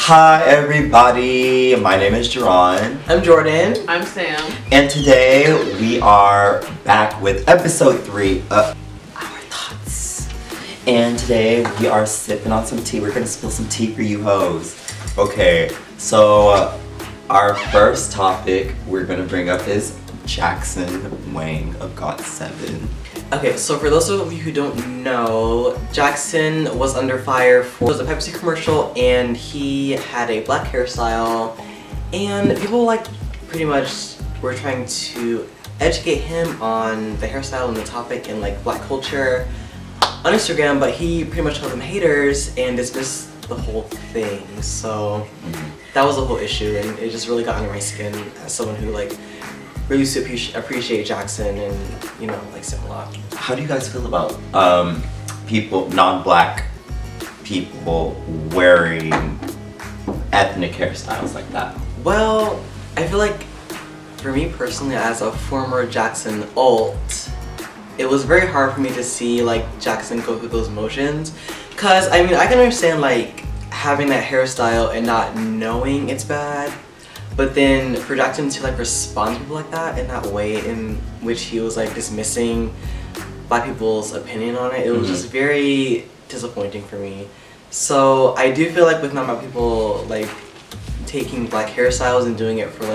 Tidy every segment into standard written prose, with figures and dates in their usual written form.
Hi everybody, my name is Jahron. I'm Jordan. I'm Sam. And today we are back with episode 3 of Our Thoughts. And today we are sipping on some tea. We're gonna spill some tea for you hoes. Okay, so our first topic we're gonna bring up is Jackson Wang of GOT7. Okay, so for those of you who don't know, Jackson was under fire for a Pepsi commercial, and he had a black hairstyle, and people pretty much were trying to educate him on the hairstyle and the topic and black culture on Instagram, but he pretty much called them haters and dismissed the whole thing. So that was the whole issue, and it just really got under my skin as someone who really used to appreciate Jackson and, likes him a lot. How do you guys feel about people, non-black people wearing ethnic hairstyles like that? Well, I feel like for me personally, as a former Jackson alt, it was very hard for me to see Jackson go through those motions. Cause I mean, I can understand having that hairstyle and not knowing it's bad. But then for Jackson to respond to people like that in that way in which he was dismissing black people's opinion on it, it was just very disappointing for me. So I do feel with non-black people taking black hairstyles and doing it for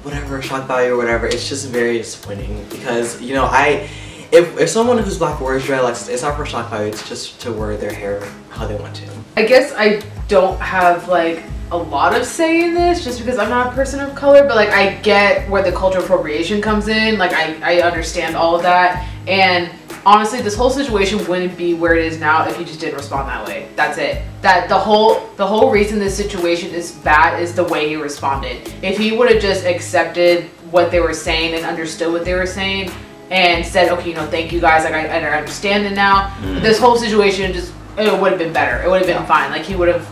whatever, shock value or whatever, it's just very disappointing because if someone who's black wears dreadlocks, it's not for shock value, it's just to wear their hair how they want to. I guess I don't have a lot of say in this just because I'm not a person of color, but I get where the cultural appropriation comes in. I understand all of that, and honestly this whole situation wouldn't be where it is now if he just didn't respond that way. That's it. That the whole reason this situation is bad is the way he responded. If he would have just accepted what they were saying and understood what they were saying and said, okay, thank you guys, I understand it now, this whole situation just, it would have been better. It would have been fine.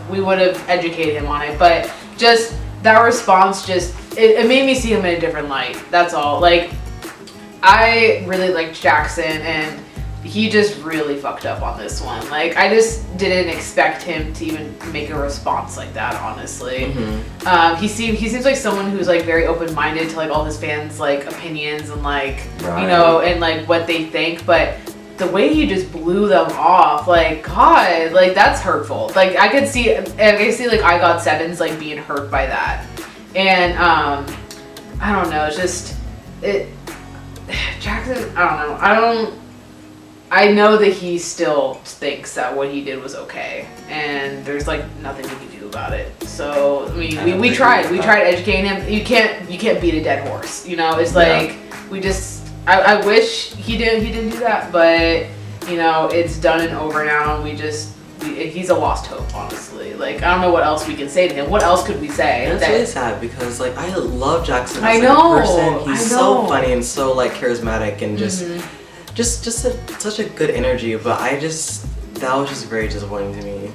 We would have educated him on it. But just that response, it made me see him in a different light. That's all. I really liked Jackson, and he just really fucked up on this one. I just didn't expect him to even make a response like that, honestly. He seems like someone who's very open-minded to all his fans' opinions and right. and what they think, but the way he just blew them off, God, that's hurtful. I could see I Got Sevens being hurt by that, and I don't know, Jackson, I don't know, I know that he still thinks that what he did was okay, and there's nothing we can do about it. So I mean, we tried educating him. You can't beat a dead horse, it's we just. I wish he didn't do that, but it's done and over now, and he's a lost hope, honestly. I don't know what else we can say to him. What else could we say? And it's really sad because I love Jackson as a person. He's so funny and so charismatic and just such a good energy, but that was just very disappointing to me.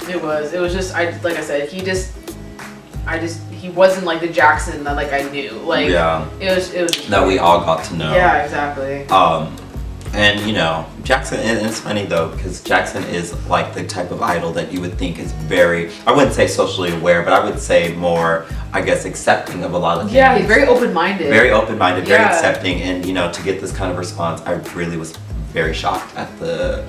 It was just like I said, he wasn't the Jackson that I knew. It was that we all got to know. Yeah, exactly. And Jackson, and it's funny though because Jackson is the type of idol that you would think is very, I wouldn't say socially aware, but I would say more, I guess, accepting of a lot of things. Yeah, he's very open-minded. Very open-minded, very accepting, and to get this kind of response, I really was very shocked at the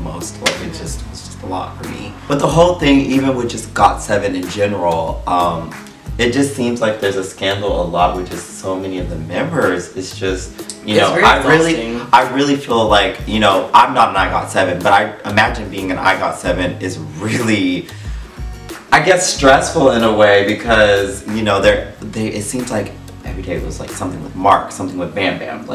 most. It just was just a lot for me. But the whole thing, even with just GOT7 in general, it just seems like there's a scandal a lot with just so many of the members. It's just, I really feel I'm not an IGOT7, but I imagine being an IGOT7 is really, I guess, stressful in a way because it seems like every day was something with Mark, something with Bam Bam,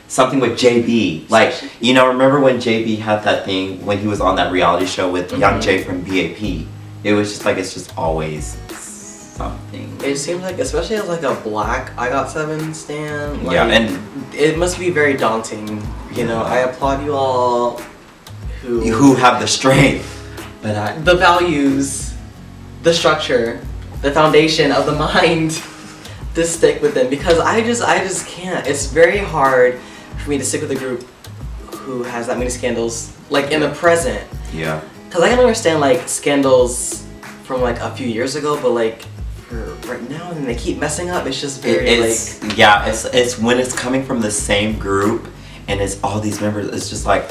something with JB. Remember when JB had that thing when he was on that reality show with Young Jay from BAP? It was just it's just always something. It seems especially as a black IGOT7 stan, yeah, and it must be very daunting. I applaud you all who have the strength, but the values, the structure, the foundation of the mind to stick with them, because I just can't. It's very hard for me to stick with a group who has that many scandals in the present. Yeah. Cause I can understand like scandals from like a few years ago, but like for right now, and they keep messing up. It's just very it's when it's coming from the same group and it's all these members. It's just like,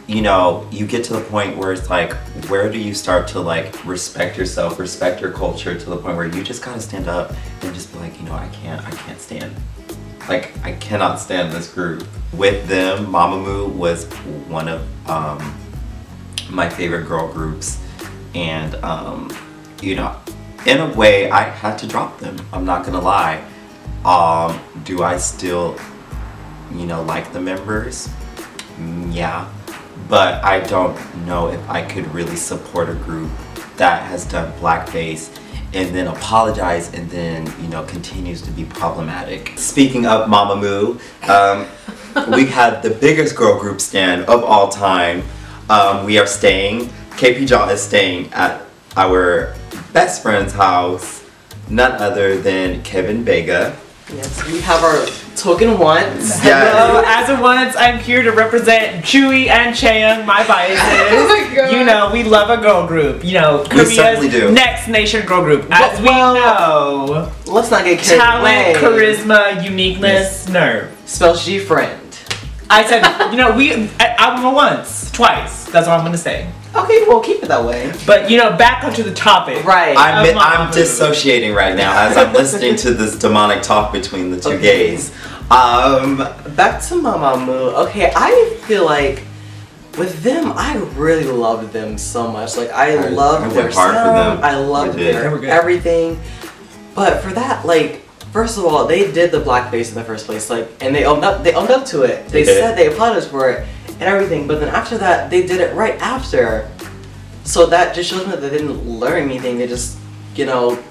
you know, you get to the point where it's like, where do you start to like respect yourself, respect your culture, to the point where you just gotta stand up and just be like, you know, I can't stand. Like, I cannot stand this group. With them, Mamamoo was one of my favorite girl groups, and you know, in a way I had to drop them, I'm not gonna lie. Do I still, you know, like the members? Yeah, but I don't know if I could really support a group that has done blackface and then apologize and then, you know, continues to be problematic. Speaking of Mamamoo, we had the biggest girl group stand of all time. We are staying, Kpjaw is staying at our best friend's house, none other than Kevin Vega. Yes, we have our token once. Yes. Hello, as a once, I'm here to represent Chewy and Chaeyoung, my biases. Oh my God. You know, we love a girl group. You know, certainly do. Korea's next nation girl group. As we know, Let's not get carried away. talent, charisma, uniqueness, nerve. Spells G friend. I said, you know, I'm a once, twice. That's all I'm gonna say. Okay, well, keep it that way. But you know, back onto the topic. Right. I'm dissociating right now as I'm listening to this demonic talk between the two gays. Back to Mamamoo. Okay, I feel like with them, I really loved them so much. Like, I loved their sound. I loved their everything. But for that, like, first of all, they did the blackface in the first place. Like, and they owned up to it. They said they apologized for it and everything. But then after that, they did it right after. So that just shows me that they didn't learn anything. They just, you know,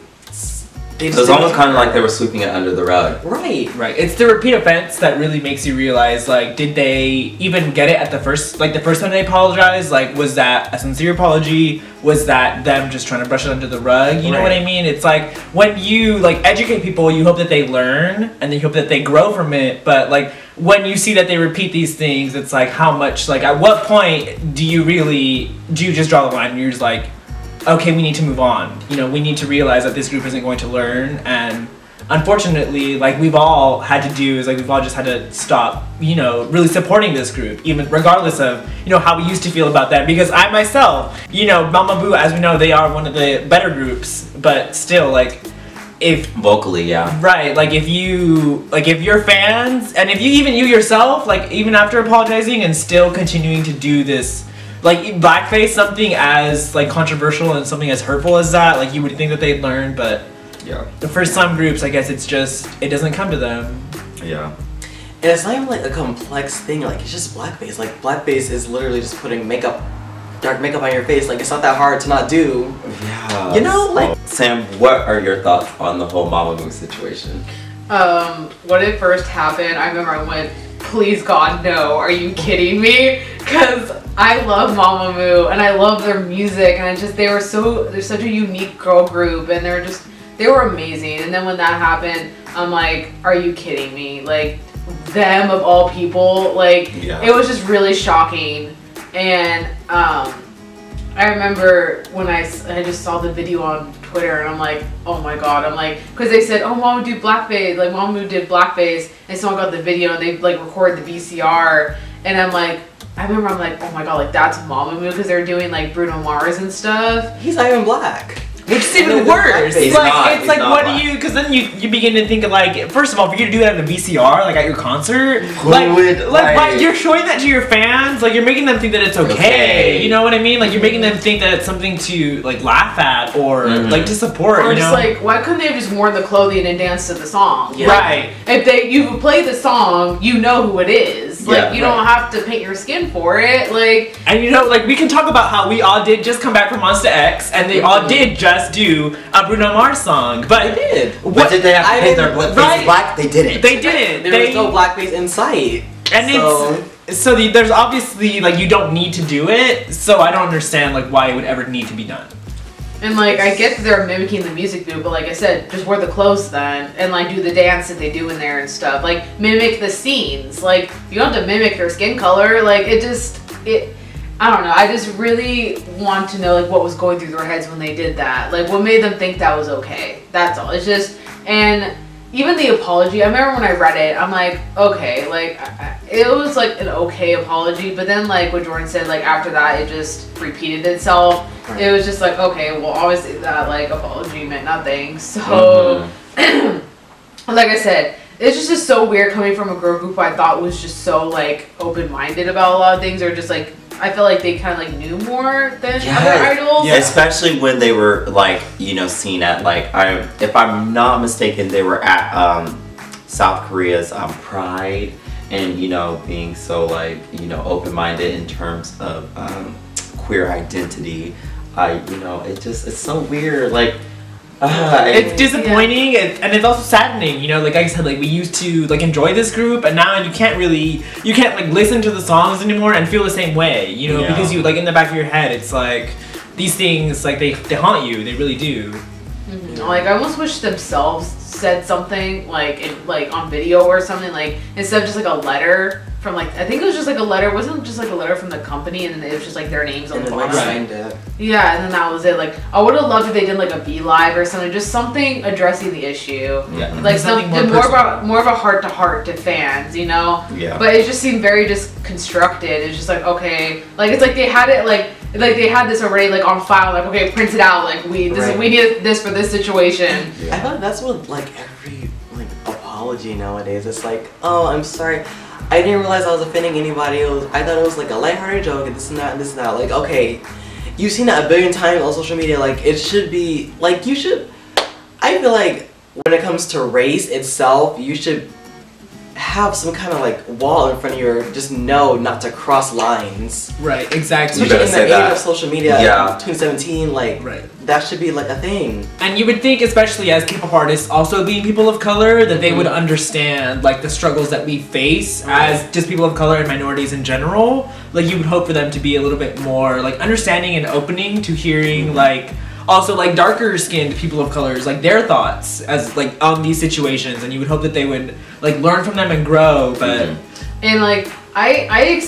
it was almost kind of like they were sweeping it under the rug. Right. Right. It's the repeat offense that really makes you realize, like, did they even get it at the first time they apologized? Like, was that a sincere apology? Was that them just trying to brush it under the rug? You know what I mean? It's like, when you, like, educate people, you hope that they learn, and then you hope that they grow from it, but, like, when you see that they repeat these things, it's like, how much, like, at what point do you just draw the line and you're just like, okay, we need to move on. You know, we need to realize that this group isn't going to learn, and unfortunately, like we've all had to do is like we've all just had to stop, you know, really supporting this group, even regardless of, you know, how we used to feel about that. Because I myself, you know, Mamamoo, as we know, they are one of the better groups, but still, like, if vocally, yeah, right, like if you're fans, and if you yourself, like even after apologizing and still continuing to do this, like blackface, something as like controversial and something as hurtful as that, like you would think that they'd learn, but yeah, for some groups, I guess it doesn't come to them. Yeah. And it's not even like a complex thing, like it's just blackface. Like blackface is literally just putting dark makeup on your face. Like it's not that hard to not do. Yeah. You know, like Sam, what are your thoughts on the whole Mamamoo situation? When it first happened, I remember I went, please God, no, are you kidding me? Because I love Mamamoo and I love their music, and they're such a unique girl group, and they were amazing. And then when that happened, I'm like, are you kidding me? Like, them of all people, like, It was just really shocking. And I remember when I just saw the video on Twitter, and I'm like, oh my God, I'm like, because they said, oh, Mamamoo did blackface, like Mamamoo did blackface, and someone got the video and they like recorded the VCR, and I'm like, oh my God, like that's Mamamoo, because they're doing like Bruno Mars and stuff. He's not even black. Which is even worse. What do you? Because then you begin to think of, like, first of all, for you to do that at a VCR, like at your concert, you're showing that to your fans, like you're making them think that it's okay. You know what I mean? Like you're making them think that it's something to like laugh at or like to support. Or you just know? like, why couldn't they have just worn the clothing and danced to the song? Yeah. Right. If you play the song, you know who it is. Like you don't have to paint your skin for it. Like, and you know, like we can talk about how we all did just come back from Monsta X, and they all did just do a Bruno Mars song, but they did. But did they have to paint their face black? They didn't. They didn't. There was no blackface in sight. And there's obviously, like, you don't need to do it, so I don't understand like why it would ever need to be done. And like, I get that they're mimicking the music video, but like I said, just wear the clothes then, and like do the dance that they do in there and stuff. Like mimic the scenes. Like you don't have to mimic their skin color. Like I don't know. I just really want to know like what was going through their heads when they did that. Like what made them think that was okay. That's all. It's just, and even the apology. I remember when I read it, I'm like, okay, like it was like an okay apology. But then like what Jordan said, like after that, it just repeated itself. Right. It was just like, okay, well obviously that like apology meant nothing. So, like I said. It's just so weird coming from a girl group I thought was just so like open-minded about a lot of things, or just like I feel like they kind of like knew more than other idols. Yeah, especially when they were like, you know, seen at like if I'm not mistaken, they were at South Korea's Pride, and you know, being so like, you know, open-minded in terms of queer identity. You know, it's so weird, like. It's disappointing and it's also saddening, you know, like I said, like we used to like enjoy this group, and now you can't like listen to the songs anymore and feel the same way, you know, because you like in the back of your head, it's like these things like they haunt you, they really do. Like I almost wish themselves said something like on video or something, like instead of just like a letter from like, I think it was just like a letter, it wasn't just like a letter from the company, and then it was just like their names on the bottom. Yeah, and then that was it. Like I would have loved if they did like a V Live or something, just something addressing the issue. Yeah. Like something more of a heart to heart to fans, you know? Yeah. But it just seemed very just constructed. It's just like, okay, like it's like they had it like they had this already like on file, like okay, print it out, like we need this for this situation. I thought that's what like every like apology nowadays. It's like, oh, I'm sorry. I didn't realize I was offending anybody. I thought it was like a lighthearted joke and this and that and this and that. Like, okay, you've seen that a billion times on social media. Like, it should be, like, you should, I feel like when it comes to race itself, you should have some kind of like wall in front of you, or just know not to cross lines. Right, exactly. Especially in the age of social media, 2017, like that should be like a thing. And you would think, especially as K-pop artists, also being people of color, that they would understand like the struggles that we face as just people of color and minorities in general. Like you would hope for them to be a little bit more like understanding and opening to hearing like. Also, like darker skinned people of colors, like their thoughts as like on these situations, and you would hope that they would like learn from them and grow. But and like I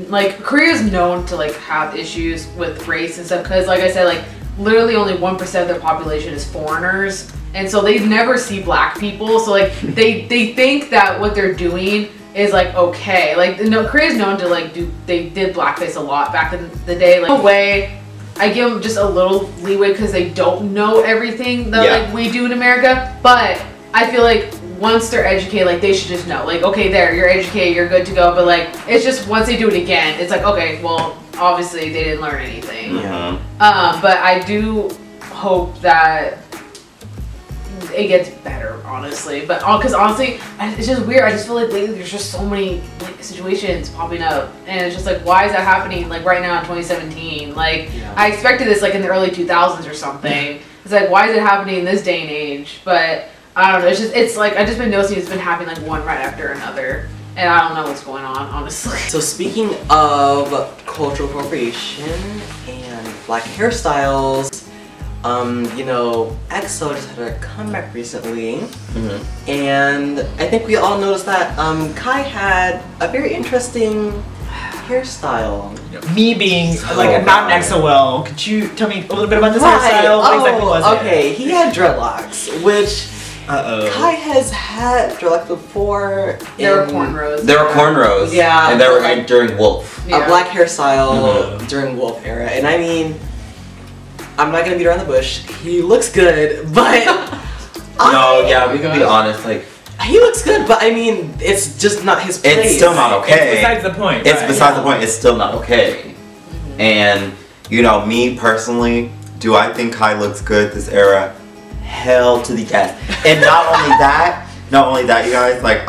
like Korea's known to like have issues with race and stuff, because like I said, like literally only 1% of their population is foreigners, and so they never see black people. So like they think that what they're doing is like okay. Like Korea's known to like they did blackface a lot back in the day. Like no way. I give them just a little leeway because they don't know everything that like we do in America. But I feel like once they're educated, like they should just know, like okay, there, you're educated, you're good to go. But like it's just once they do it again, it's like okay, well obviously they didn't learn anything. But I do hope that it gets better, honestly. But because honestly, it's just weird. I just feel like lately there's just so many like situations popping up, and it's just like, why is that happening like right now in 2017? Like I expected this like in the early 2000s or something. It's like, why is it happening in this day and age? But I don't know. It's like I've just been noticing it's been happening like one right after another, and I don't know what's going on, honestly. So speaking of cultural appropriation and black hairstyles. You know, EXO just had a comeback recently, and I think we all noticed that Kai had a very interesting hairstyle. Me being like not an EXO, could you tell me a little bit about this hairstyle? What exactly was it? Okay, he had dreadlocks, which Kai has had dreadlocks before. There were cornrows. Yeah, and they were like during Wolf. A black hairstyle during Wolf era, and I mean. I'm not gonna beat around the bush. He looks good, but we can be honest. Like he looks good, but I mean, it's just not his place. It's still not okay. It's besides the point. It's besides the point. It's still not okay. And you know, me personally, do I think Kai looks good this era? Hell to the yes. And not only that, you guys. Like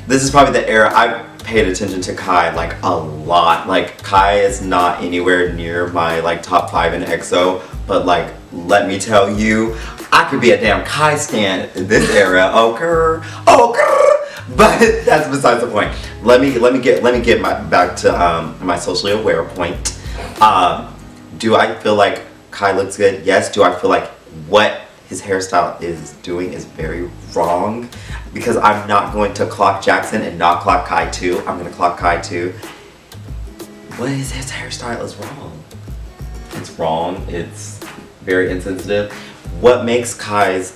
this is probably the era I paid attention to Kai like a lot. Like Kai is not anywhere near my like top 5 in EXO, but like let me tell you, I could be a damn Kai stan in this era. Okay. But that's besides the point. Let me get back to my socially aware point. Do I feel like Kai looks good? Yes. Do I feel like what his hairstyle is doing is very wrong? Because I'm not going to clock Jackson and not clock Kai too. I'm going to clock Kai too. Well, his hairstyle is wrong. It's wrong. It's very insensitive. What makes Kai's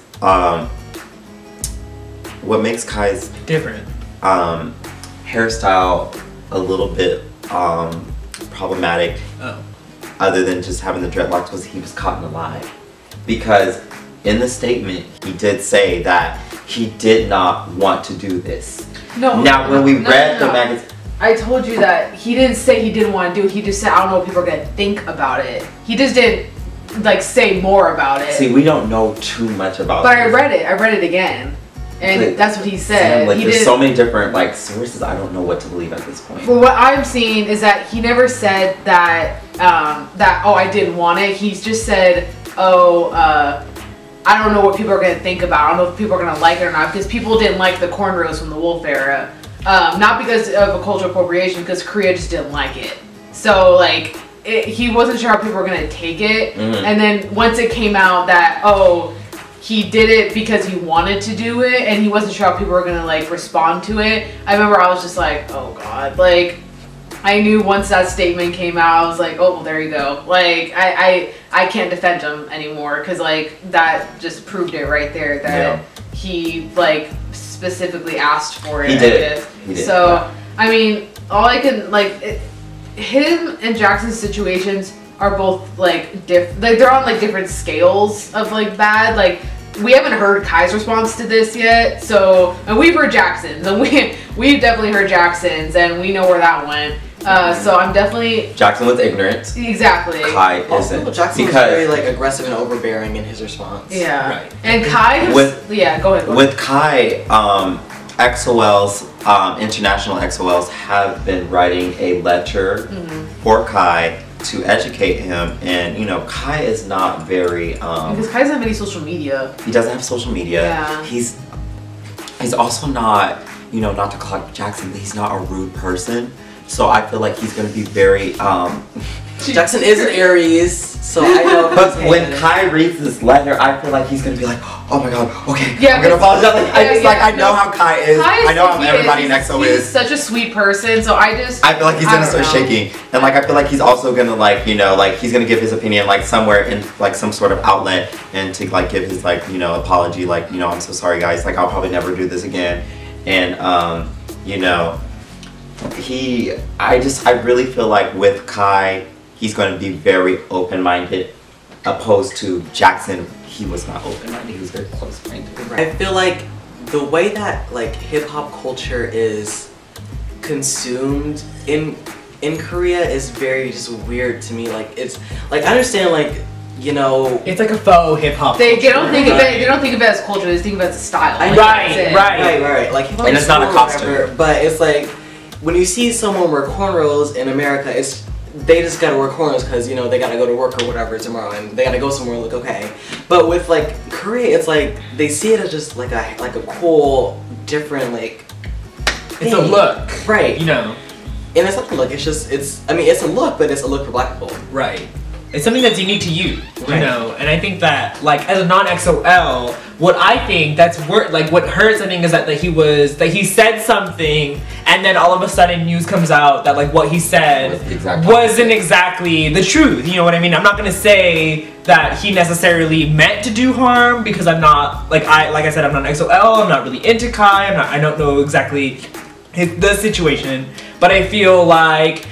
different hairstyle a little bit problematic, other than just having the dreadlocks, was he was caught in a lie. Because in the statement, he did say that he did not want to do this. No. Now, when we read the magazine, I told you that he didn't say he didn't want to do it. He just said, I don't know what people are gonna think about it. He just didn't like say more about it. See, we don't know too much about. But I read it again, and like, that's what he said. Like, he there's so many different like sources. I don't know what to believe at this point. Well, what I'm seeing is that he never said that oh, I didn't want it. He's just said, oh, I don't know what people are gonna think about. I don't know if people are gonna like it or not, because people didn't like the cornrows from the Wolf era. Not because of a cultural appropriation, because Korea just didn't like it. So like, he wasn't sure how people were gonna take it. And then once it came out that, oh, he did it because he wanted to do it, and he wasn't sure how people were gonna like respond to it. I remember I was just like, oh god, like I knew once that statement came out, I was like, oh, well, there you go. Like I can't defend him anymore, because like that just proved it right there that he like specifically asked for it. He did. He did. So I mean, all I can like him and Jackson's situations are both like different. Like they're on like different scales of like bad. Like we haven't heard Kai's response to this yet. So, and we've heard Jackson's, and we've definitely heard Jackson's, and we know where that went. So I'm definitely Jackson was ignorant. Exactly. Kai isn't. Jackson was very like aggressive and overbearing in his response. Yeah. Right. And Kai go ahead. With Kai, XOLs, international XOLs have been writing a letter for Kai to educate him, and you know, Kai is not very because Kai doesn't have any social media. He doesn't have social media. Yeah. He's also not, you know, not to call Jackson, but he's not a rude person. So I feel like he's gonna be very Jackson is an Aries, so I know. But when Kai reads this letter, I feel like he's gonna be like, oh my god, okay, yeah, I'm gonna apologize. Like, I know how Kai is. I know how everybody in EXO is. He's such a sweet person, so I feel like he's gonna start shaking, and like I feel like he's also gonna like, you know, like he's gonna give his opinion like somewhere in like some sort of outlet, and to like give his like, you know, apology, like, you know, I'm so sorry guys, like I'll probably never do this again, and you know, I really feel like with Kai, he's going to be very open-minded, opposed to Jackson. He was not open-minded, he was very close-minded. I feel like the way that like hip-hop culture is consumed in Korea is very just weird to me. Like it's like, I understand, like, you know, it's like a faux hip-hop they don't think of it. They don't think of it as culture. They think of it as a style. Like, right. Like hip-hop, and it's not a costume, but it's like when you see someone wear cornrows in America, they just gotta wear cornrows because, you know, they gotta go to work or whatever tomorrow, and they gotta go somewhere and look okay. But with like Korea, it's like they see it as just like a cool, different like thing. It's a look, right? You know, and it's not a look. I mean, it's a look, but it's a look for Black people, right? It's something that's unique to you, you know, and I think that, like, as a non-XOL, what I think what hurts, I think, is that he said something, and then all of a sudden news comes out that, like, what he said wasn't exactly the truth, you know what I mean? I'm not gonna say that he necessarily meant to do harm, because I'm not, like I said, I'm not an XOL, I'm not really into Kai, I don't know exactly the situation, but I feel like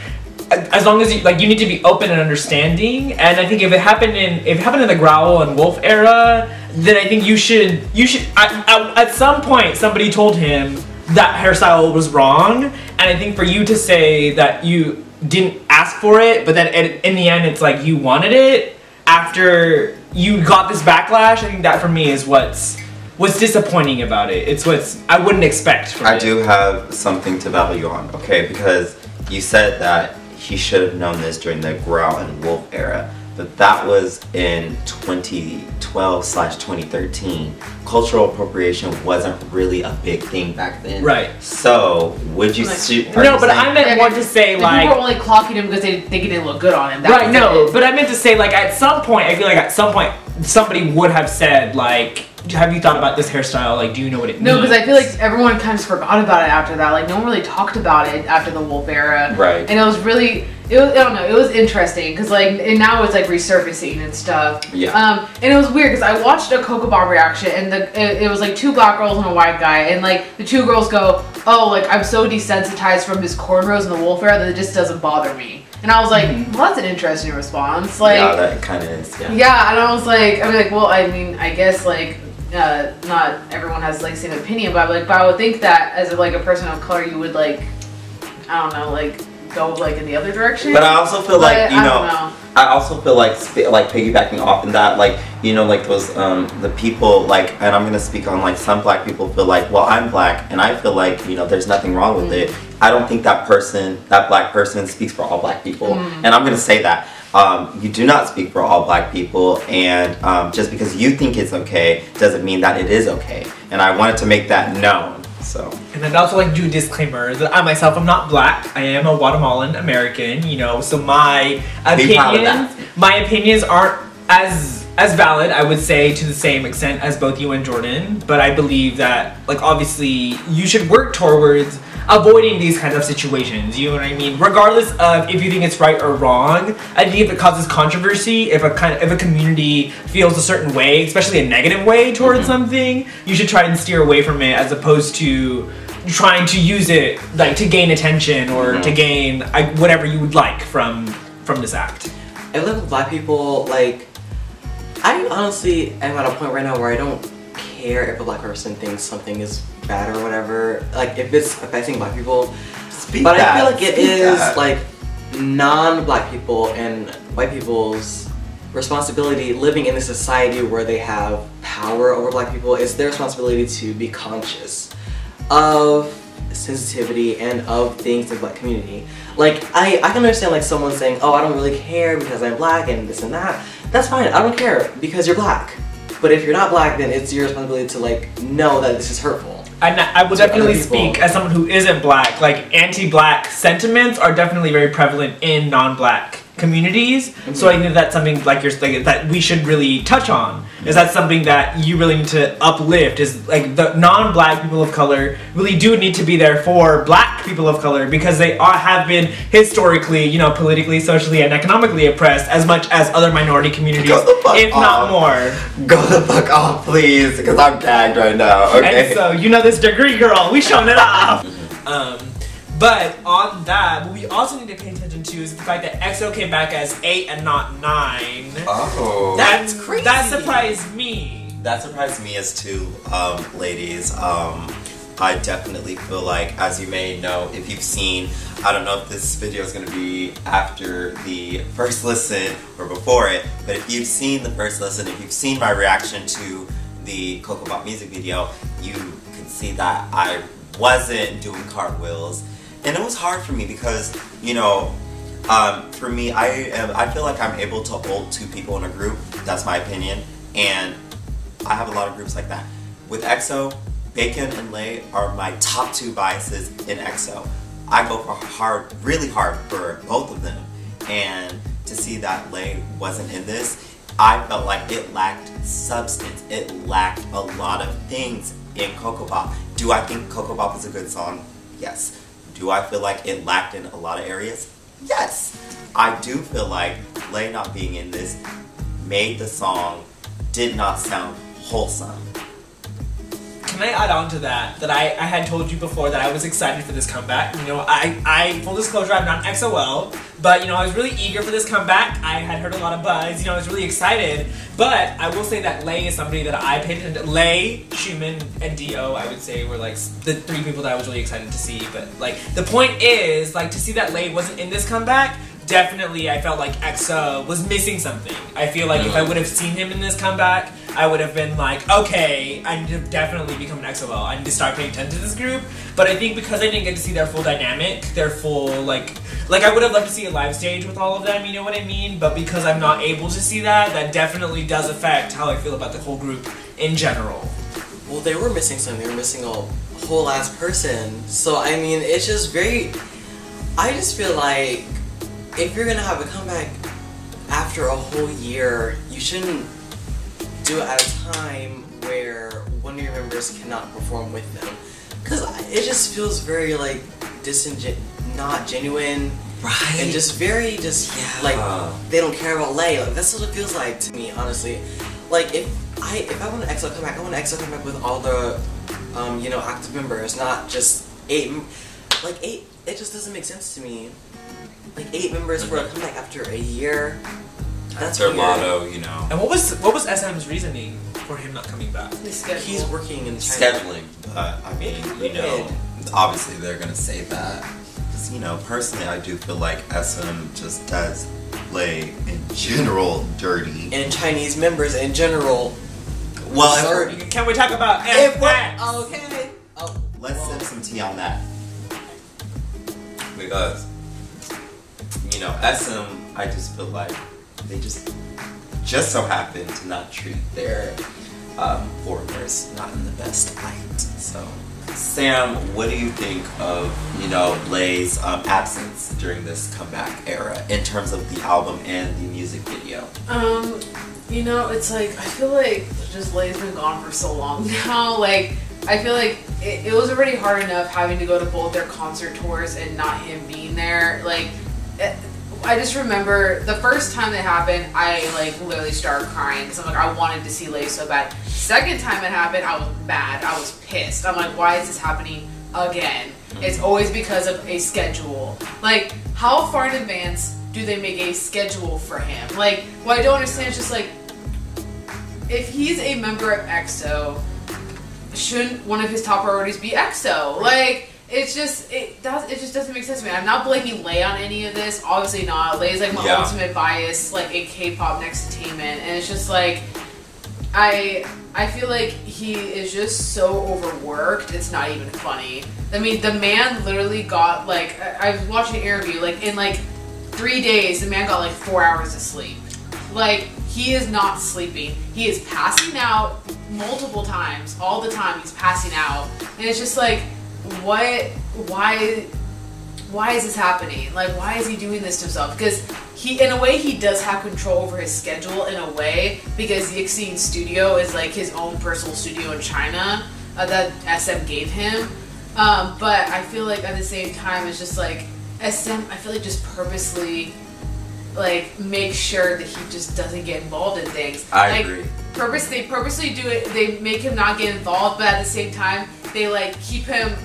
as long as you need to be open and understanding, and I think if it happened in the Growl and Wolf era, then I think you should at some point somebody told him that hairstyle was wrong, and I think for you to say that you didn't ask for it, but then in the end it's like you wanted it after you got this backlash, I think that for me is what's disappointing about it. It's I wouldn't expect from it. I do have something to battle you on, okay, because you said that he should have known this during the Growl and Wolf era, but that was in 2012/2013. Cultural appropriation wasn't really a big thing back then. Right. So, would you I meant more to say, like, people were only clocking him because they think it didn't look good on him. But I meant to say, like, at some point, I feel like at some point somebody would have said, like, have you thought about this hairstyle? Like, do you know what it means? No, because I feel like everyone kind of forgot about it after that. Like, no one really talked about it after the Wolf era. Right. And it was really, I don't know, it was interesting because like, and now it's like resurfacing and stuff. Yeah. And it was weird because I watched a Kpjaw reaction and it was like 2 black girls and a white guy, and like the 2 girls go, oh, like I'm so desensitized from his cornrows in the Wolf era that it just doesn't bother me. And I was like, well, that's an interesting response. Like, yeah, that kind of is. Yeah. Yeah, and I was like, well, I mean, I guess like. Not everyone has like same opinion, but I would think that as like a person of color, you would like, I don't know, like go like in the other direction. But I also feel like, you know, know. I also feel like piggybacking off in that, like, you know, like those the people, like, and I'm gonna speak on like some black people feel like, well, I'm black and I feel like, you know, there's nothing wrong with it. I don't think that black person speaks for all black people, and I'm gonna say that. You do not speak for all black people, and just because you think it's okay doesn't mean that it is okay. And I wanted to make that known. So. And I'd also like to do a disclaimer that I myself am not black. I am a Guatemalan American, you know. So my opinions aren't as valid, I would say, to the same extent as both you and Jordan. But I believe that, like, obviously, you should work towards avoiding these kinds of situations, you know what I mean? Regardless of if you think it's right or wrong, I think if it causes controversy, if a community feels a certain way, especially a negative way towards something, you should try and steer away from it as opposed to trying to use it like to gain attention or to gain whatever you would like from this act. I live with black people, like, I honestly am at a point right now where I don't care if a black person thinks something is bad or whatever, like if it's affecting black people. But I feel like it is like non-black people and white people's responsibility living in a society where they have power over black people. It's their responsibility to be conscious of sensitivity and of things in the black community. Like I can understand like someone saying, oh, I don't really care because I'm black and this and that. That's fine, I don't care because you're black. But if you're not black, then it's your responsibility to like know that this is hurtful. I would definitely speak as someone who isn't black. Like, anti-black sentiments are definitely very prevalent in non-black communities. So I think that's something like you're saying that we should really touch on. Is that something that you really need to uplift? Is like the non-black people of color really do need to be there for black people of color because they have been historically, you know, politically, socially, and economically oppressed as much as other minority communities, if not more. Go the fuck off, please, because I'm gagged right now. Okay. And so you know this degree, girl. We showing it off. But on that, what we also need to pay attention to is the fact that EXO came back as 8 and not 9. Oh. That's crazy. That surprised me. That surprised me as too, ladies. I definitely feel like, as you may know, if you've seen, I don't know if this video is going to be after the first listen or before it, but if you've seen the first listen, if you've seen my reaction to the Kpjaw music video, you can see that I wasn't doing cartwheels. And it was hard for me because, you know, for me, I feel like I'm able to hold 2 people in a group. That's my opinion. And I have a lot of groups like that. With EXO, Bacon and Lay are my top 2 biases in EXO. I go for really hard for both of them. And to see that Lay wasn't in this, I felt like it lacked substance. It lacked a lot of things in Kpjaw. Do I think Kpjaw is a good song? Yes. Do I feel like it lacked in a lot of areas? Yes. I do feel like Lay not being in this made the song did not sound wholesome. Can I add on to that I had told you before that I was excited for this comeback. You know, I full disclosure, I'm not XOL, but you know, I was really eager for this comeback. I had heard a lot of buzz, you know, I was really excited. But I will say that Lay is somebody that I paid attention to. Lay, Schumann, and Dio, I would say, were like the 3 people that I was really excited to see. But like, the point is, like, to see that Lay wasn't in this comeback, definitely I felt like EXO was missing something. I feel like if I would have seen him in this comeback, I would have been like, okay, I need to definitely become an XOL. I need to start paying attention to this group. But I think because I didn't get to see their full dynamic, their full, like I would have loved to see a live stage with all of them, you know what I mean? But because I'm not able to see that, that definitely does affect how I feel about the whole group in general. Well, they were missing something. They were missing a whole ass person. So, I mean, it's just very... I just feel like if you're gonna have a comeback after a whole year, you shouldn't do it at a time where one of your members cannot perform with them. Because it just feels very like not genuine. Right. And just very like they don't care about Lay. Like that's what it feels like to me, honestly. Like if I want an EXO comeback, I want an EXO comeback with all the you know, active members, not just 8. Like 8, it just doesn't make sense to me. Like 8 members for a comeback after a year. That's their motto, you know. And what was SM's reasoning for him not coming back? He's working in China. Scheduling, but I mean, you know, obviously they're gonna say that. Because, you know, personally, I do feel like SM just does Lay in general dirty. And Chinese members in general. Well, dirty. Can we talk about FX? Okay. Oh, let's sip some tea on that. Because, you know, SM, I just feel like they just so happen to not treat their foreigners not in the best light. So, Sam, what do you think of, you know, Lay's absence during this comeback era in terms of the album and the music video? You know, it's like, I feel like just Lay's been gone for so long now. Like, I feel like it was already hard enough having to go to both their concert tours and not him being there. Like, I just remember the first time that happened, I like literally started crying because I'm like, I wanted to see Lay so bad. Second time it happened, I was mad. I was pissed. I'm like, why is this happening again? It's always because of a schedule. Like, how far in advance do they make a schedule for him? Like, what I don't understand is just like, if he's a member of EXO, shouldn't one of his top priorities be EXO? Like, it just doesn't make sense to me. I'm not blaming Lay on any of this. Obviously not. Lay is like my ultimate bias, like in K-pop next entertainment, and it's just like I feel like he is just so overworked. It's not even funny. I mean, the man literally got like I was watching an interview. Like in like 3 days, the man got like 4 hours of sleep. Like he is not sleeping. He is passing out multiple times, all the time. He's passing out, and it's just like. Why is this happening? Like, why is he doing this to himself? Because in a way, he does have control over his schedule in a way, because the Yixing studio is like his own personal studio in China that SM gave him. But I feel like at the same time, it's just like SM, I feel like just purposely like make sure that he just doesn't get involved in things. I agree. They purposely do it. They make him not get involved, but at the same time, they like keep him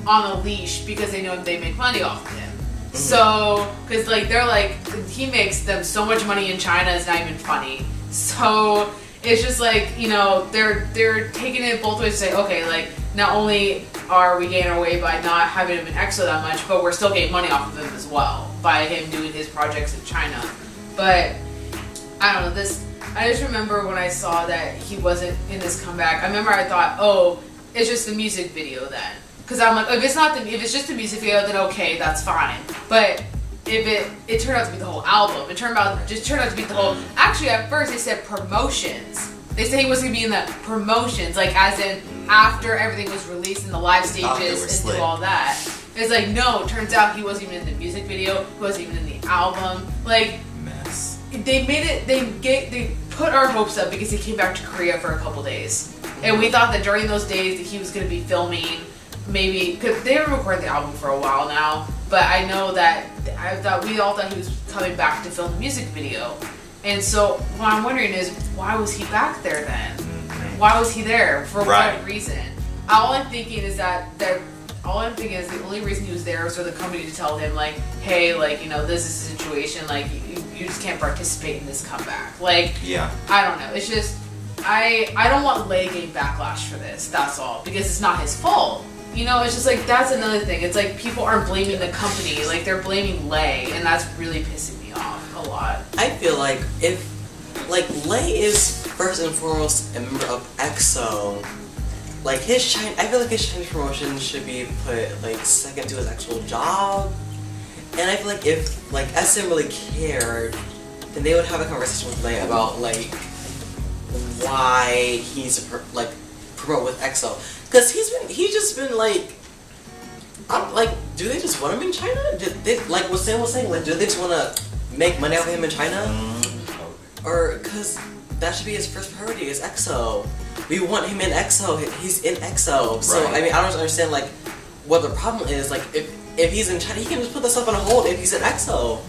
on a leash because they know they make money off of him. Mm-hmm. So, because like they're like he makes them so much money in China, it's not even funny. So it's just like, you know, they're taking it both ways to say, okay, like not only are we getting our way by not having him in EXO that much, but we're still getting money off of him as well by him doing his projects in China. But I don't know, I just remember when I saw that he wasn't in this comeback, I remember I thought, oh, it's just the music video then. Because I'm like, if it's just the music video, then okay, that's fine. But if it turned out to be the whole album, it turned out to be the whole. Actually, at first they said promotions. They said he was gonna be in the promotions, like as in after everything was released in the live stages and do all that. It's like no, it turns out he wasn't even in the music video. He wasn't even in the album. Like mess. They made it. They put our hopes up because he came back to Korea for a couple days, and we thought that during those days that he was gonna be filming. Maybe because they haven't recorded the album for a while now, but I know that we all thought he was coming back to film the music video, and so what I'm wondering is why was he back there then? Why was he there for what reason? All I'm thinking is the only reason he was there was for the company to tell him like, hey, like, you know, this is a situation, like you just can't participate in this comeback. Like, yeah, I don't know. It's just I don't want Lay getting backlash for this. That's all, because it's not his fault. You know, it's just like, that's another thing. It's like people aren't blaming the company, like they're blaming Lay, and that's really pissing me off a lot. I feel like if, like, Lay is first and foremost a member of EXO, like I feel like his Chinese promotion should be put like second to his actual job. And I feel like if like SM really cared, then they would have a conversation with Lay about like why he's like promote with EXO. Because he's just been like, do they just want him in China? Like what Sam was saying, like, do they just want to make money off of him in China? Or, because that should be his first priority is EXO. We want him in EXO. He's in EXO. So I mean, I don't understand like what the problem is. Like if he's in China, he can just put the stuff on hold if he's in EXO.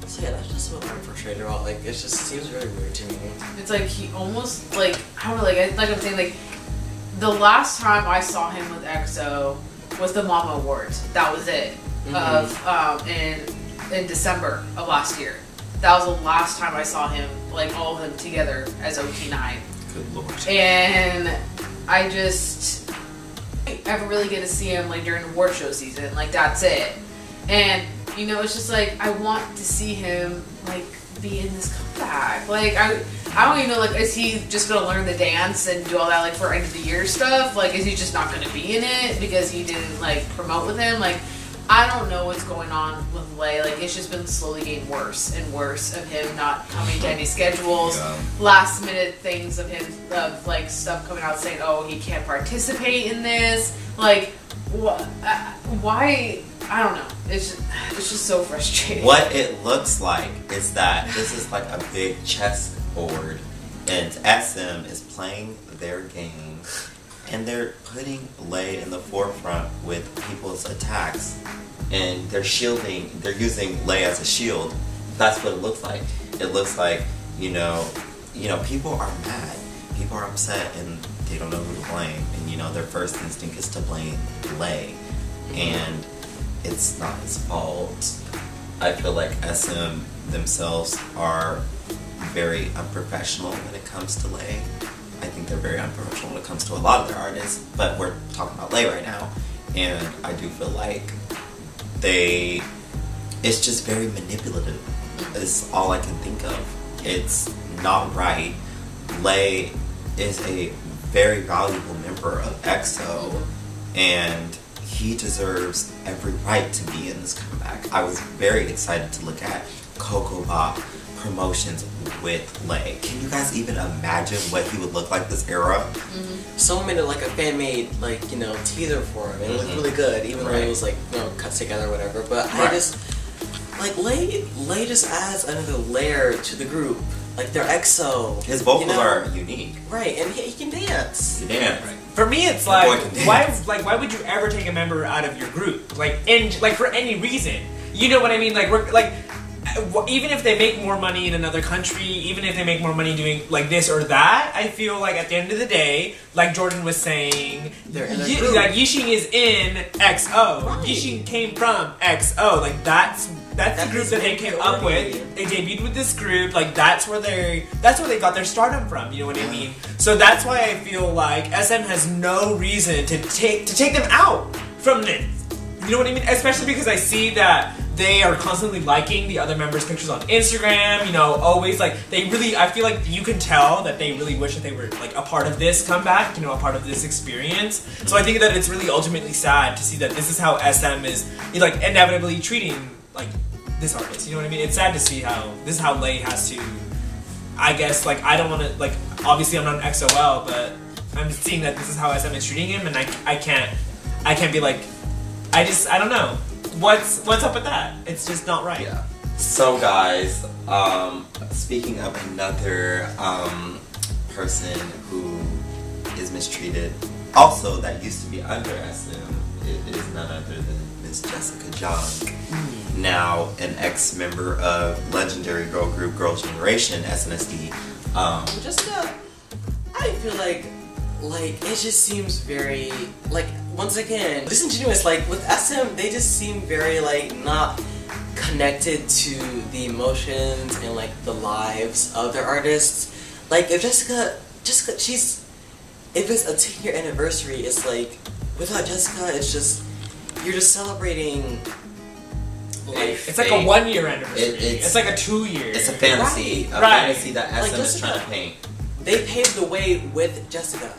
So yeah, that's just what I'm frustrated about. Like it just seems really weird to me. It's like he almost like I don't know, like I'm saying, like the last time I saw him with EXO was the Mama Awards. That was it. Of in December of last year. That was the last time I saw him, like all of them together as OT9. Good lord. And I just ever really get to see him like during award show season. Like that's it. And you know, it's just like I want to see him like be in this comeback. Like I don't even know, like is he just gonna learn the dance and do all that like for end of the year stuff? Like is he just not gonna be in it because he didn't like promote with him? Like I don't know what's going on with Lay. Like it's just been slowly getting worse and worse of him not coming to any schedules. Last minute things of him of like stuff coming out saying, oh, he can't participate in this. Like why? I don't know. It's just so frustrating. What it looks like is that this is like a big chess board, and SM is playing their game, and they're putting Lay in the forefront with people's attacks, and they're shielding. They're using Lay as a shield. That's what it looks like. It looks like you know, people are mad, people are upset, and they don't know who to blame. And you know, their first instinct is to blame Lay, and it's not his fault. I feel like SM themselves are very unprofessional when it comes to Lay. I think they're very unprofessional when it comes to a lot of their artists, but we're talking about Lay right now, and I do feel like it's just very manipulative. Is all I can think of. It's not right. Lay is a very valuable member of EXO, and he deserves every right to be in this comeback. I was very excited to look at Kpjaw promotions with Lay. Can you guys even imagine what he would look like this era? Someone made it like a fan-made like teaser for him. It looked really good, even though it was like cut together or whatever. But I just like Lay just adds another layer to the group. Like they're EXO. His vocals are unique. Right, and he can dance. He dance. Right. For me, it's like why would you ever take a member out of your group? Like for any reason. You know what I mean? Like even if they make more money in another country, even if they make more money doing like this or that, I feel like at the end of the day, like Jordan was saying, like Yixing is in EXO. Right. Yixing came from EXO. Like that's the group that they came up with. They debuted with this group. Like that's where they got their stardom from. You know what I mean? So that's why I feel like SM has no reason to take them out from this. You know what I mean? Especially because I see that they are constantly liking the other members' pictures on Instagram, always like I feel like you can tell that they really wish that they were like a part of this comeback, a part of this experience. So I think that it's really ultimately sad to see that this is how SM is like inevitably treating like this artist. You know what I mean? It's sad to see how this is how Lay has to, I guess, like I don't want to, like obviously I'm not an XOL, but I'm seeing that this is how SM is treating him, and I can't be like, I don't know. What's up with that? It's just not right. Yeah. So guys, speaking of another person who is mistreated, also that used to be under SM, it is none other than Miss Jessica Jahron. Now an ex-member of legendary girl group Girls' Generation, SNSD. Jessica, I feel like it just seems very, like, once again, disingenuous. Like, with SM, they just seem very, like, not connected to the emotions and, like, the lives of their artists. Like, if Jessica, if it's a 10-year anniversary, it's like, without Jessica, it's just, you're just celebrating life. It's like a 1-year anniversary. It's like a 2-year. It's a fantasy. Fantasy that SM like is trying to paint. They paved the way with Jessica.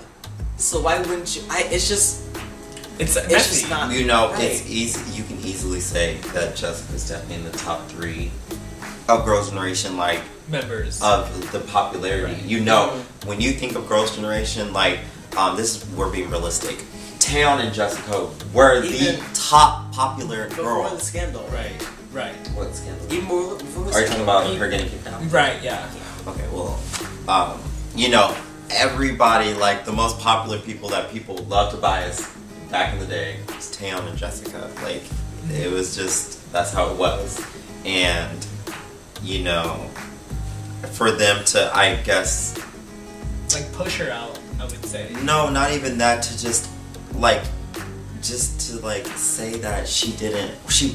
So why wouldn't you? It's just not. Right. It's easy. You can easily say that Jessica's definitely in the top 3 of Girls' Generation, like members of the popularity. Right. When you think of Girls' Generation, like we're being realistic. Taeyeon and Jessica were the top popular girls. Before the scandal, right. What scandal? Even before the Are you talking about her getting kicked out? Right. Yeah. Okay. Well. you know, everybody, like the most popular people that people love to buy us back in the day was Taeyong and Jessica. Like, it was just, that's how it was. And, you know, for them to, I guess, like push her out, I would say. No, not even that, to just like say that she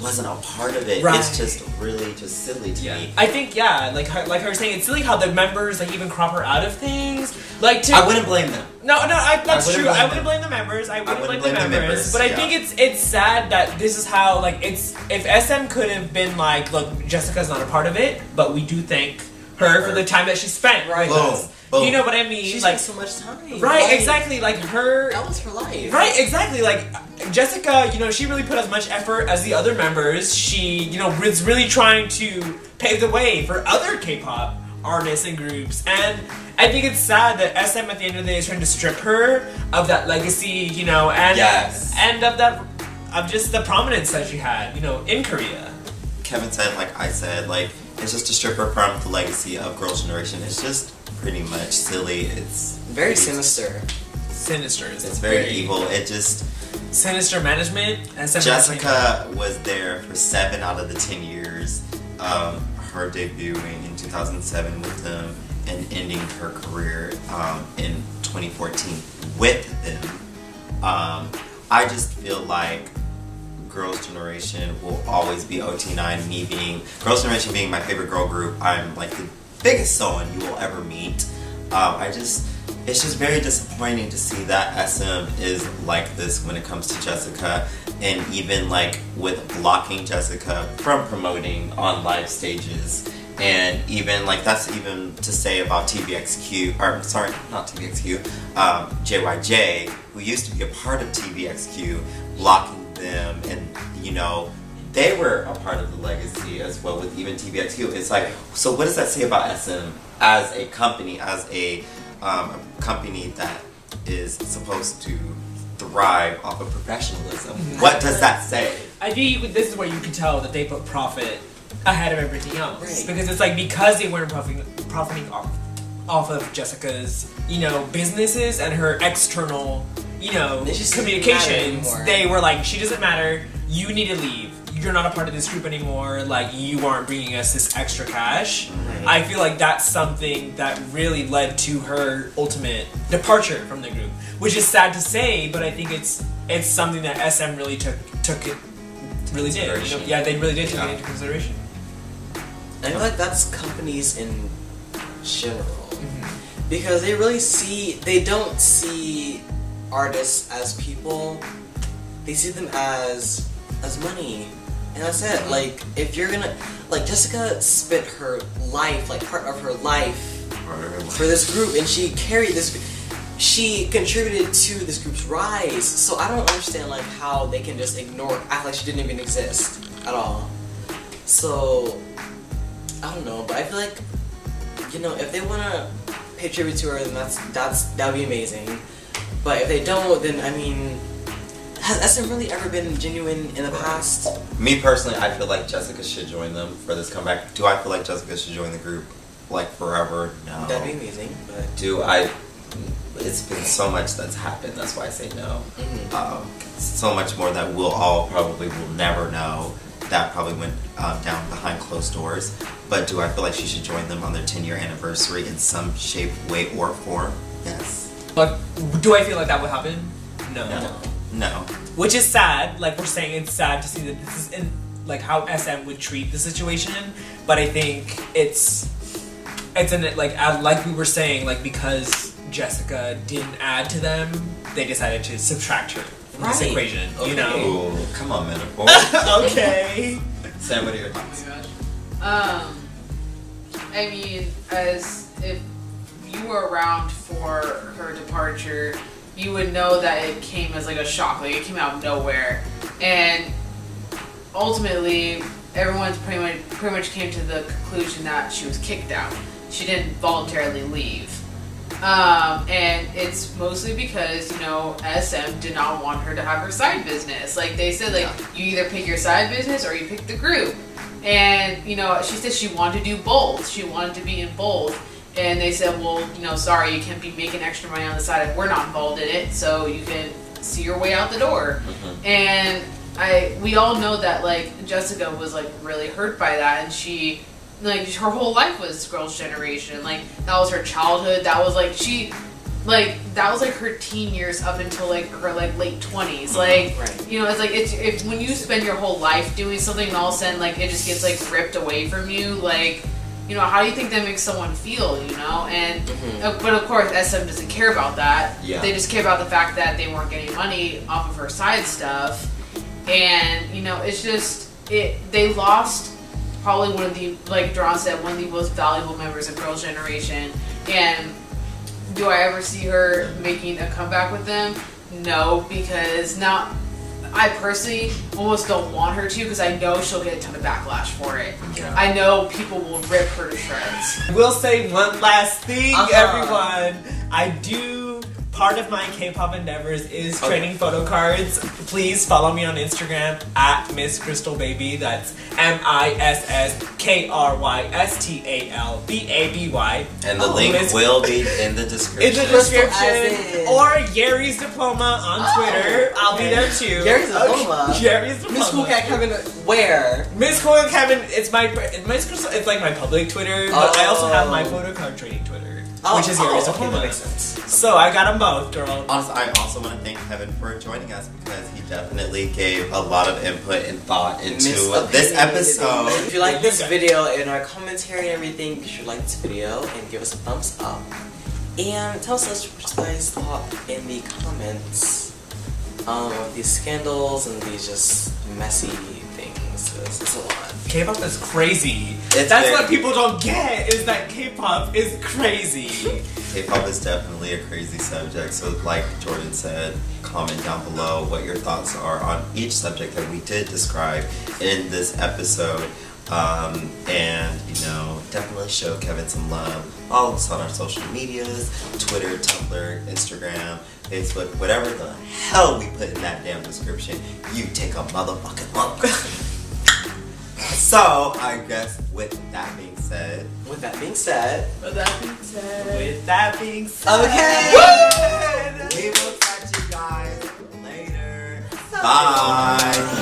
wasn't a part of it. Right. It's just really just silly to me. I think like her saying, it's silly how the members like even crop her out of things. Like I wouldn't blame them. That's true. I wouldn't blame the members. I wouldn't blame the members. But I think it's sad that this is how like it's, if SM could have been like, look, Jessica's not a part of it, but we do thank her for the time that she spent with us. You know what I mean? She like spent so much time. Right, exactly. Like her. That was her life. Right, exactly. Like Jessica, you know, she really put as much effort as the other members. She, you know, was really trying to pave the way for other K-pop artists and groups. And I think it's sad that SM at the end of the day is trying to strip her of that legacy, you know, and of just the prominence that she had, you know, in Korea. Kevin said, like I said, like it's just to strip her from the legacy of Girls' Generation. It's just pretty much silly. It's very sinister. Sinister. It's very evil. It just sinister management. Jessica was there for 7 out of the 10 years. Her debuting in 2007 with them and ending her career in 2014 with them. I just feel like Girls' Generation will always be OT9. Girls' Generation being my favorite girl group. I'm like the biggest Soan you will ever meet. It's just very disappointing to see that SM is like this when it comes to Jessica, and even like with blocking Jessica from promoting on live stages, and even like that's even to say about TVXQ, or sorry, not TVXQ, JYJ, who used to be a part of TVXQ, blocking them, and you know, they were a part of the legacy as well with even TVXQ. It's like, so what does that say about SM as a company, company that is supposed to thrive off of professionalism? What does that say? I think this is where you can tell that they put profit ahead of everything else. Right. Because it's like, because they weren't profiting off of Jessica's, you know, businesses and her external, you know, communications, they were like, she doesn't matter, you need to leave. You're not a part of this group anymore, like you aren't bringing us this extra cash. Right. I feel like that's something that really led to her ultimate departure from the group, which is sad to say, but I think it's something that SM really took it, really did. You know? Yeah, they really did take it into consideration. I feel like that's companies in general, because they really they don't see artists as people, they see them as money. And that's it. Like, if you're gonna, like, Jessica spent her life, like part of her life for this group, and she carried this, she contributed to this group's rise. So I don't understand like how they can just ignore, act like she didn't even exist at all. So I don't know, but I feel like, you know, if they wanna pay tribute to her, then that would be amazing. But if they don't, then I mean, has SM really ever been genuine in the past? Me personally, I feel like Jessica should join them for this comeback. Do I feel like Jessica should join the group like forever? No. That'd be amazing, but it's been so much that's happened, that's why I say no. So much more that we'll all probably will never know. That probably went down behind closed doors. But do I feel like she should join them on their 10-year anniversary in some shape, way, or form? Yes. But do I feel like that would happen? No. Which is sad. Like we're saying, it's sad to see that this is in like how SM would treat the situation. But I think it's in it like we were saying, like because Jessica didn't add to them, they decided to subtract her from this equation. Okay. You know. Ooh, come on, metaphor. Okay. Sam, what are your thoughts? Oh my gosh. I mean, as if you were around for her departure, you would know that it came as like a shock, like it came out of nowhere, and ultimately everyone's pretty much came to the conclusion that she was kicked out. She didn't voluntarily leave, and it's mostly because, you know, SM did not want her to have her side business. Like they said, like you either pick your side business or you pick the group, and you know she said she wanted to do both. She wanted to be in both. and they said, well, you know, sorry, you can't be making extra money on the side if we're not involved in it, so you can see your way out the door. And we all know that, like, Jessica was, like, really hurt by that, and she, like, her whole life was Girls' Generation. Like, that was her childhood. That was, like, that was, like, her teen years up until, like, her, like, late 20s. Like, you know, it's, like, if when you spend your whole life doing something and all of a sudden, like, it just gets, like, ripped away from you, like, you know, how do you think that makes someone feel, you know? And, but of course, SM doesn't care about that. Yeah. They just care about the fact that they weren't getting money off of her side stuff. And, you know, it's just, they lost probably one of the, like Jahron said, one of the most valuable members of Girls' Generation. And do I ever see her making a comeback with them? No, because now I personally almost don't want her to, because I know she'll get a ton of backlash for it. Yeah. I know people will rip her to shreds. We'll say one last thing, everyone. Part of my K-pop endeavors is training photo cards. Please follow me on Instagram at Miss Crystal Baby. That's MissCrystalBaby. And the link will be in the description. In the description. Or Gary's Diploma on Twitter. I'll be there too. Gary's Diploma? Gary's Diploma. Miss Cool Cat Kevin, where? Miss Cool Cat Kevin, it's like my public Twitter, but I also have my Photocard training Twitter. Which is Gary's Diploma. That makes sense. So I got them both, girl. Honestly, I also want to thank Kevin for joining us, because he definitely gave a lot of input and thought into this episode. If you like this video and our commentary and everything, you should like this video and give us a thumbs up. And tell us what you guys thought in the comments of these scandals and these just messy things. It's a lot. K-pop is crazy. That's what people don't get, is that K-pop is crazy. K-pop is definitely a crazy subject, so like Jordan said, comment down below what your thoughts are on each subject that we did describe in this episode. And, you know, definitely show Kevin some love. Follow us on our social medias, Twitter, Tumblr, Instagram, Facebook, whatever the hell we put in that damn description. You take a motherfucking look. So, I guess with that being said. Okay. We will catch you guys later. Bye.